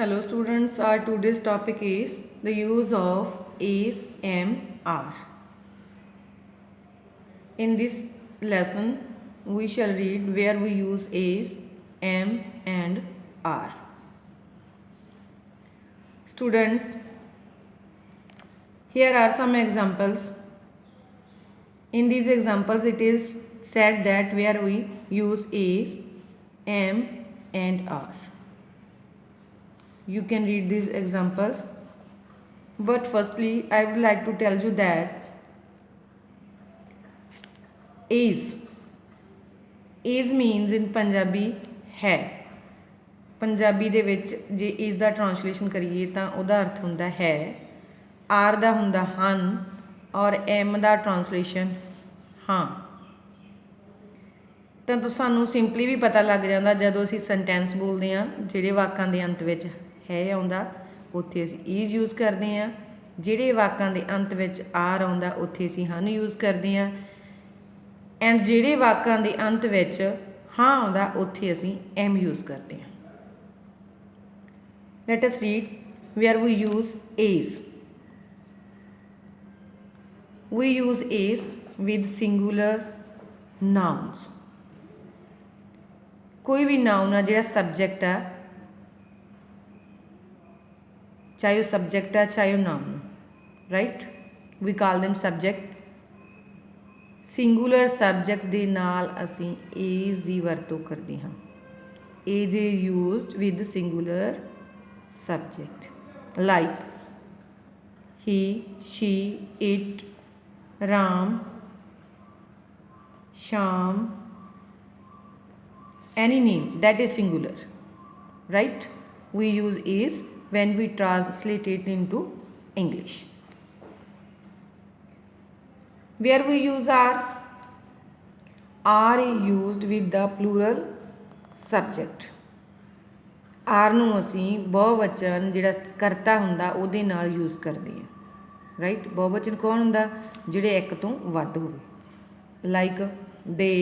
Hello students, our today's topic is the use of is, am, are. In this lesson, we shall read where we use is, am and are. Students, here are some examples. In these examples, it is said that where we use is, am and are. You can read these examples. But firstly, I would like to tell you that is means in Punjabi है। पंजाबी ਦੇ ਵਿੱਚ ਜੇ is the translation ਕਰੀਏ ਤਾਂ ਉਹਦਾ ਅਰਥ ਹੁੰਦਾ ਹੈ। are ਦਾ ਹੁੰਦਾ ਹਨ ਔਰ am ਦਾ ट्रांसलेशन ਹਾਂ। ਤਾਂ ਸਾਨੂੰ ਸਿੰਪਲੀ ਵੀ ਪਤਾ ਲੱਗ ਜਾਂਦਾ ਜਦੋਂ ਅਸੀਂ ਸੈਂਟੈਂਸ ਬੋਲਦੇ ਹਾਂ ਜਿਹੜੇ ਵਾਕਾਂ ਦੇ ਅੰਤ ਵਿੱਚ ਹੈ ਆਉਂਦਾ ਉੱਥੇ ਅਸੀਂ is ਯੂਜ਼ ਕਰਦੇ ਹਾਂ। ਜਿਹੜੇ ਵਾਕਾਂ ਦੇ ਅੰਤ ਵਿੱਚ are ਆਉਂਦਾ ਉੱਥੇ ਅਸੀਂ ਹਨ ਯੂਜ਼ ਕਰਦੇ ਹਾਂ। ਐਂਡ ਜਿਹੜੇ ਵਾਕਾਂ ਦੇ ਅੰਤ ਵਿੱਚ ਹਾਂ ਆਉਂਦਾ ਉੱਥੇ ਅਸੀਂ ਐਮ ਯੂਜ਼ ਕਰਦੇ ਹਾਂ। Let us read where we use is. We use is with singular nouns. ਕੋਈ ਵੀ ਨਾउन ਆ ਜਿਹੜਾ ਸਬਜੈਕਟ ਆ ਚਾਹੇ ਉਹ ਸਬਜੈਕਟ ਆ ਚਾਹੇ ਉਹ ਨਾउन ਰਾਈਟ ਵੀ ਕਾਲ them ਸਬਜੈਕਟ। ਸਿੰਗੂਲਰ ਸਬਜੈਕਟ ਦੇ ਨਾਲ ਅਸੀਂ is ਦੀ ਵਰਤੋਂ ਕਰਦੇ ਹਾਂ। is is used with singular subject like he, she, it, Ram, Sham, any name that is singular, right? We use is when we translate it into English. Where we use are is used with the plural subject. are ਨੂੰ ਅਸੀਂ ਬਹੁਵਚਨ ਜਿਹੜਾ ਕਰਤਾ ਹੁੰਦਾ ਉਹਦੇ ਨਾਲ use ਕਰਦੇ ਹਾਂ right. ਬਹੁਵਚਨ ਕੌਣ ਹੁੰਦਾ ਜਿਹੜੇ ਇੱਕ ਤੋਂ ਵੱਧ ਹੋਵੇ ਲਾਈਕ ਦੇ,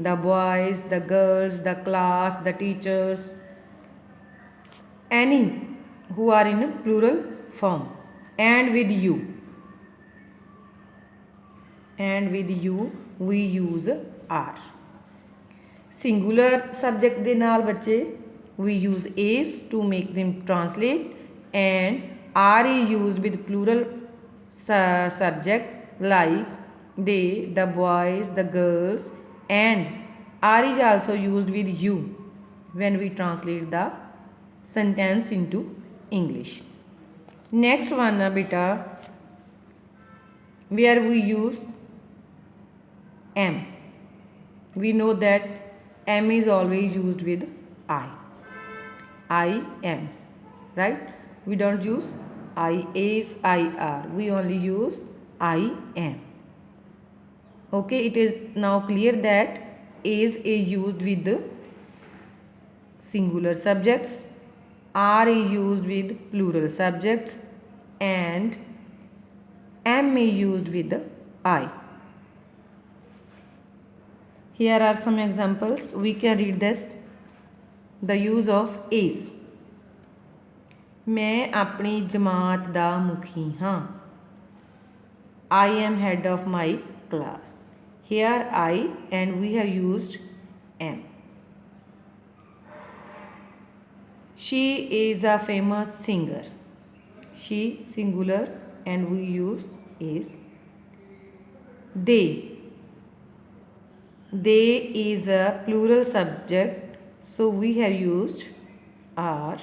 the boys, the girls, the class, the teachers, any who are in plural form. And with you we use are. Singular subject ਦੇ ਨਾਲ ਬੱਚੇ we use is to make them translate and are is used with plural subject like they, the boys, the girls, and are is also used with you when we translate the sentence into English. Next one beta where we use am. We know that am is always used with I am, right? We don't use I is, I are. We only use I am. Okay, it is now clear that is used with the singular subjects, are is used with plural subjects, and am is used with the I. Here are some examples. We can read this. The use of is. मैं अपनी जमात दा मुखी हाँ। I am head of my class. Here I and we have used am. She is a famous singer. She singular and we use is. They is a plural subject, so we have used are.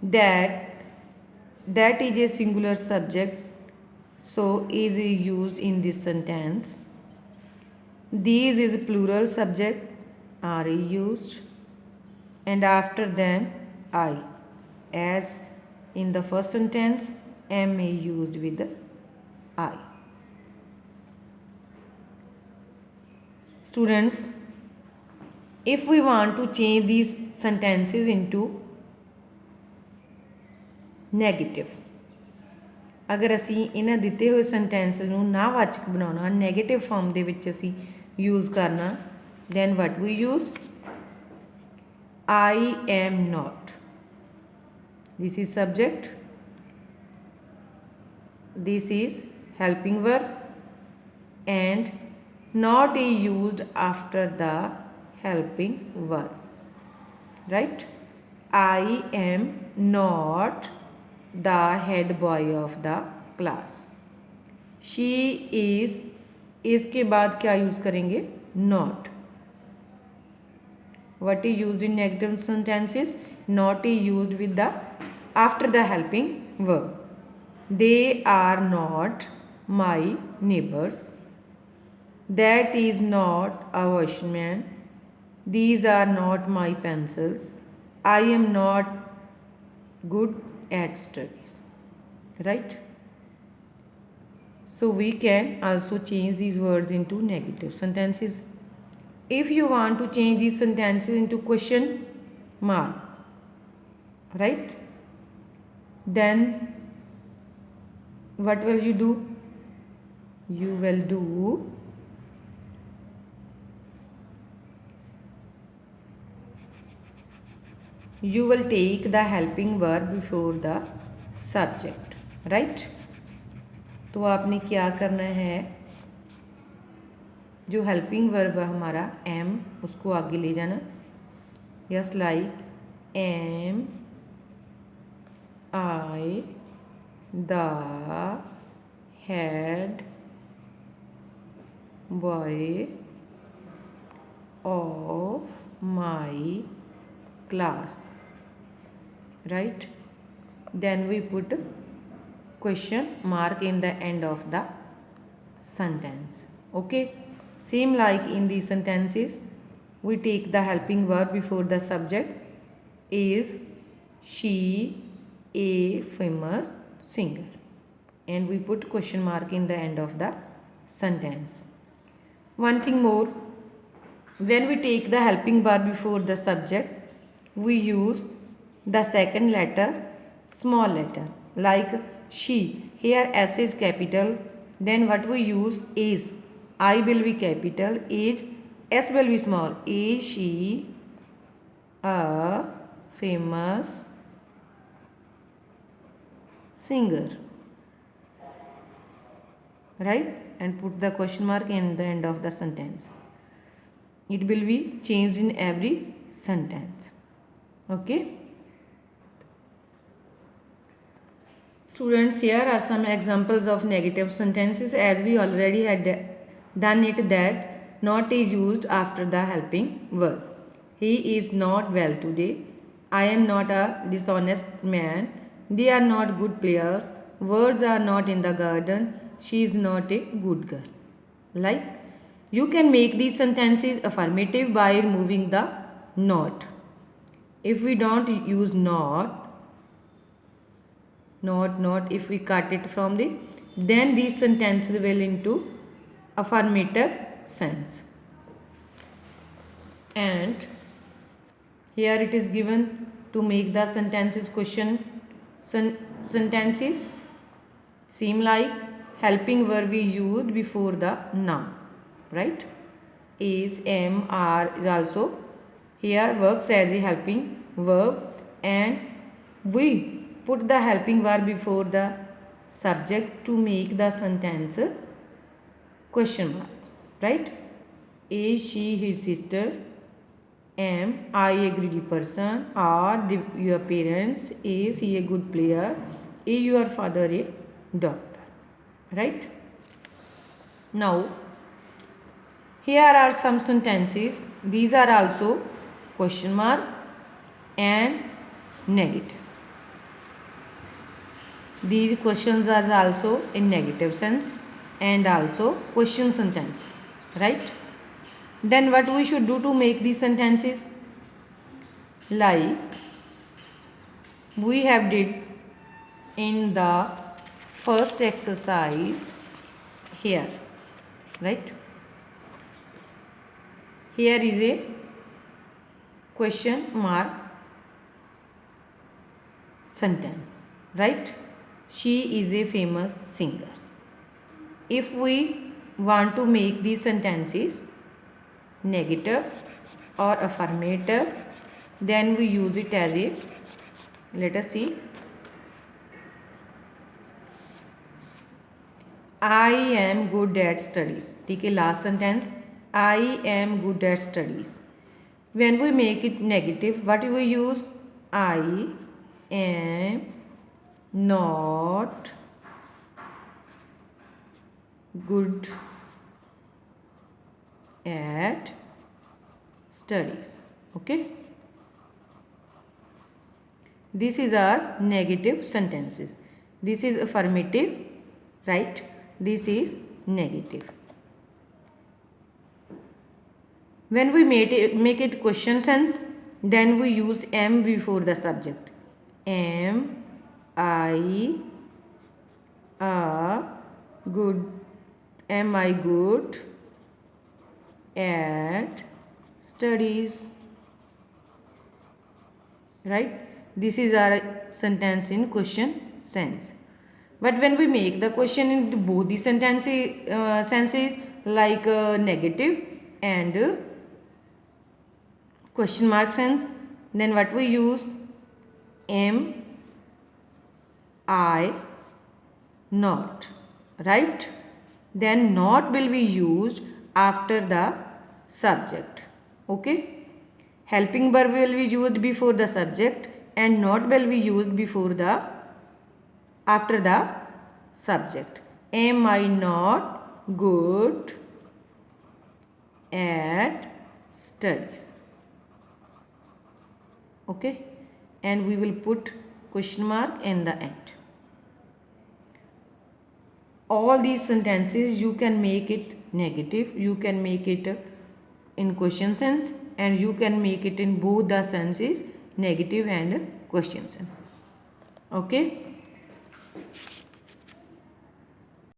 That is a singular subject, so is used in this sentence. These is a plural subject, are used, and after them I, as in the first sentence am is used with I. Students, if we want to change these sentences into negative, अगर असी इन्हां दिते हुए sentence नूं नावाचक बनाउणा negative form दे विच असी use करना, then what we use I am not. This is subject. This is helping verb, and not is used after the helping verb, right? I am not the head boy of the class. She is के बाद क्या use करेंगे? Not. What is used in negative sentences? Not is used with the after the helping verb. They are not my neighbors. That is not a watchman. These are not my pencils. I am not good at studies. Right? So we can also change these words into negative sentences. If you want to change these sentences into question mark, right? Then what will you do? You will do you will take the helping verb before the subject, right? तो आपने क्या करना है, जो helping verb है हमारा M, उसको आगे ले जाना. Yes, like am I the head boy of my class, right? Then we put question mark in the end of the sentence. Okay, same like in these sentences, we take the helping verb before the subject. Is she a famous singer? And we put question mark in the end of the sentence. One thing more, when we take the helping verb before the subject, we use the second letter small letter, like she. Here S is capital. Then what we use is, I will be capital, is S will be small. Is she a famous singer? Right? And put the question mark in the end of the sentence. It will be changed in every sentence. Okay. Students, here are some examples of negative sentences, as we already had done it, that not is used after the helping verb. He is not well today. I am not a dishonest man. They are not good players. Words are not in the garden. She is not a good girl. Like, you can make these sentences affirmative by removing the not. If we don't use not, if we cut it from the, then these sentences will into affirmative sense. And here it is given to make the sentences question sentences. Seem like helping verb we used before the noun, right? Is, am, are is also here works as a helping verb, and we put the helping verb before the subject to make the sentence question mark, right? Is she his sister? Am I a greedy person? Are your parents? Is he a good player? Is your father a doctor? Right? Now, here are some sentences. These are also question mark and negative. These questions are also in negative sense and also question sentences, right? Then what we should do to make these sentences? Like we have did in the first exercise here, right? Here is a question mark sentence, right? She is a famous singer. If we want to make these sentences negative or affirmative, then we use it as a Let us see. I am good at studies. ठीक है, last sentence. I am good at studies. When we make it negative, what do we use? I am not good at studies. Okay. This is our negative sentences. This is affirmative, right? This is negative. When we make it question sense, then we use am before the subject. Am I good? Am I good at studies? Right? This is our sentence in question sense. But when we make the question in both the senses like negative and question mark sense, then what we use? Am I not, right? Then not will be used after the subject. Okay. Helping verb will be used before the subject and not will be used before the after the subject. Am I not good at studies? Okay, and we will put question mark in the end. All these sentences you can make it negative, you can make it in question sense, and you can make it in both the senses, negative and question sense. Okay.